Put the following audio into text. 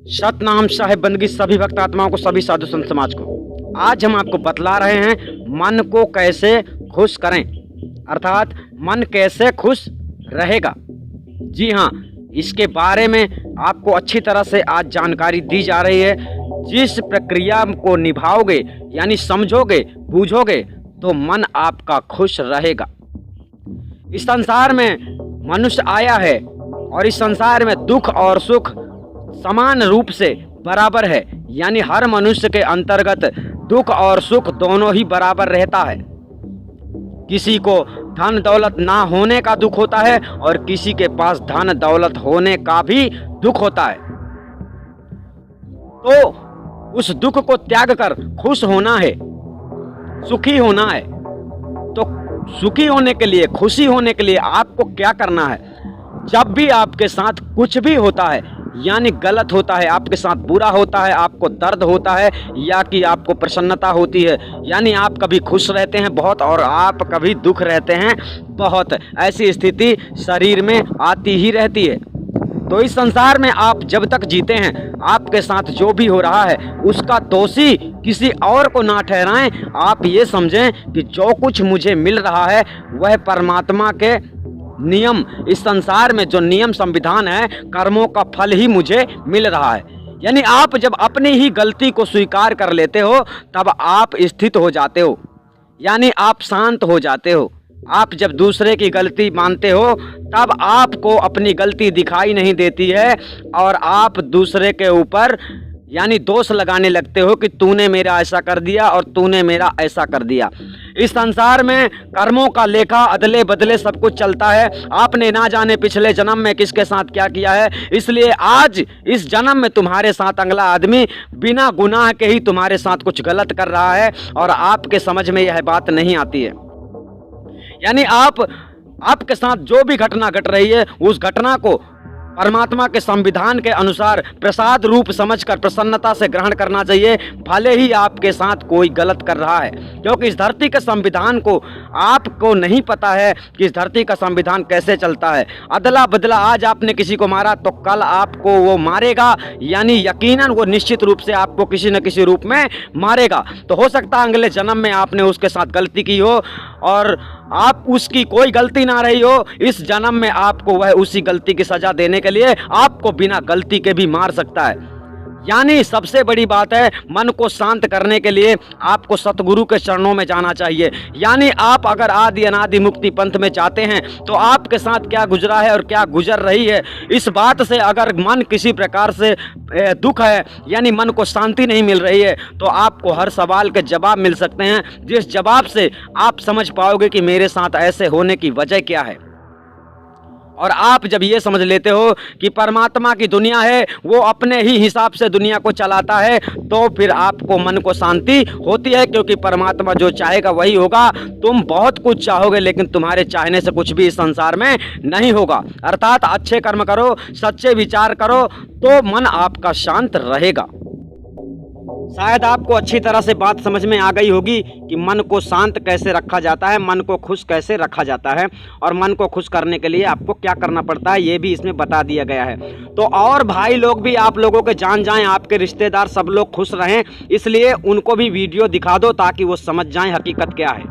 सतनाम साहेब बंदगी सभी भक्त आत्माओं को, सभी साधु संत समाज को। आज हम आपको बतला रहे हैं मन को कैसे खुश करें, अर्थात मन कैसे खुश रहेगा। जी हाँ, इसके बारे में आपको अच्छी तरह से आज जानकारी दी जा रही है। जिस प्रक्रिया को निभाओगे यानी समझोगे बूझोगे तो मन आपका खुश रहेगा। इस संसार में मनुष्य आया है और इस संसार में दुख और सुख समान रूप से बराबर है, यानी हर मनुष्य के अंतर्गत दुख और सुख दोनों ही बराबर रहता है। किसी को धन दौलत ना होने का दुख होता है और किसी के पास धन दौलत होने का भी दुख होता है। तो उस दुख को त्याग कर खुश होना है, सुखी होना है। तो सुखी होने के लिए, खुशी होने के लिए आपको क्या करना है? जब भी आपके साथ कुछ भी होता है, यानी गलत होता है, आपके साथ बुरा होता है, आपको दर्द होता है या कि आपको प्रसन्नता होती है, यानी आप कभी खुश रहते हैं बहुत और आप कभी दुख रहते हैं बहुत, ऐसी स्थिति शरीर में आती ही रहती है। तो इस संसार में आप जब तक जीते हैं, आपके साथ जो भी हो रहा है उसका दोषी किसी और को ना ठहराएं। आप ये समझें कि जो कुछ मुझे मिल रहा है वह परमात्मा के नियम, इस संसार में जो नियम संविधान है, कर्मों का फल ही मुझे मिल रहा है। यानी आप जब अपनी ही गलती को स्वीकार कर लेते हो तब आप स्थित हो जाते हो, यानी आप शांत हो जाते हो। आप जब दूसरे की गलती मानते हो तब आपको अपनी गलती दिखाई नहीं देती है और आप दूसरे के ऊपर यानी दोष लगाने लगते हो कि तूने मेरा ऐसा कर दिया और तूने मेरा ऐसा कर दिया। इस संसार में कर्मों का लेखा अदले बदले सब कुछ चलता है। आपने ना जाने पिछले जन्म में किसके साथ क्या किया है, इसलिए आज इस जन्म में तुम्हारे साथ अगला आदमी बिना गुनाह के ही तुम्हारे साथ कुछ गलत कर रहा है और आपके समझ में यह बात नहीं आती है। यानी आपके साथ जो भी घटना घट रही है उस घटना को परमात्मा के संविधान के अनुसार प्रसाद रूप समझकर प्रसन्नता से ग्रहण करना चाहिए, भले ही आपके साथ कोई गलत कर रहा है। क्योंकि इस धरती के संविधान को आपको नहीं पता है कि इस धरती का संविधान कैसे चलता है। अदला बदला आज आपने किसी को मारा तो कल आपको वो मारेगा, यानी यकीनन वो निश्चित रूप से आपको किसी न किसी रूप में मारेगा। तो हो सकता है अगले जन्म में आपने उसके साथ गलती की हो और आप उसकी कोई गलती ना रही हो, इस जन्म में आपको वह उसी गलती की सजा देने के लिए आपको बिना गलती के भी मार सकता है। यानी सबसे बड़ी बात है, मन को शांत करने के लिए आपको सतगुरु के चरणों में जाना चाहिए। यानी आप अगर आदि अनादि मुक्ति पंथ में जाते हैं तो आपके साथ क्या गुजरा है और क्या गुजर रही है, इस बात से अगर मन किसी प्रकार से दुख है यानी मन को शांति नहीं मिल रही है तो आपको हर सवाल के जवाब मिल सकते हैं, जिस जवाब से आप समझ पाओगे कि मेरे साथ ऐसे होने की वजह क्या है। और आप जब ये समझ लेते हो कि परमात्मा की दुनिया है, वो अपने ही हिसाब से दुनिया को चलाता है, तो फिर आपको मन को शांति होती है, क्योंकि परमात्मा जो चाहेगा वही होगा। तुम बहुत कुछ चाहोगे लेकिन तुम्हारे चाहने से कुछ भी इस संसार में नहीं होगा। अर्थात अच्छे कर्म करो, सच्चे विचार करो तो मन आपका शांत रहेगा। शायद आपको अच्छी तरह से बात समझ में आ गई होगी कि मन को शांत कैसे रखा जाता है, मन को खुश कैसे रखा जाता है और मन को खुश करने के लिए आपको क्या करना पड़ता है, ये भी इसमें बता दिया गया है। तो और भाई लोग भी आप लोगों के जान जाएं, आपके रिश्तेदार सब लोग खुश रहें, इसलिए उनको भी वीडियो दिखा दो ताकि वो समझ जाएं हकीकत क्या है।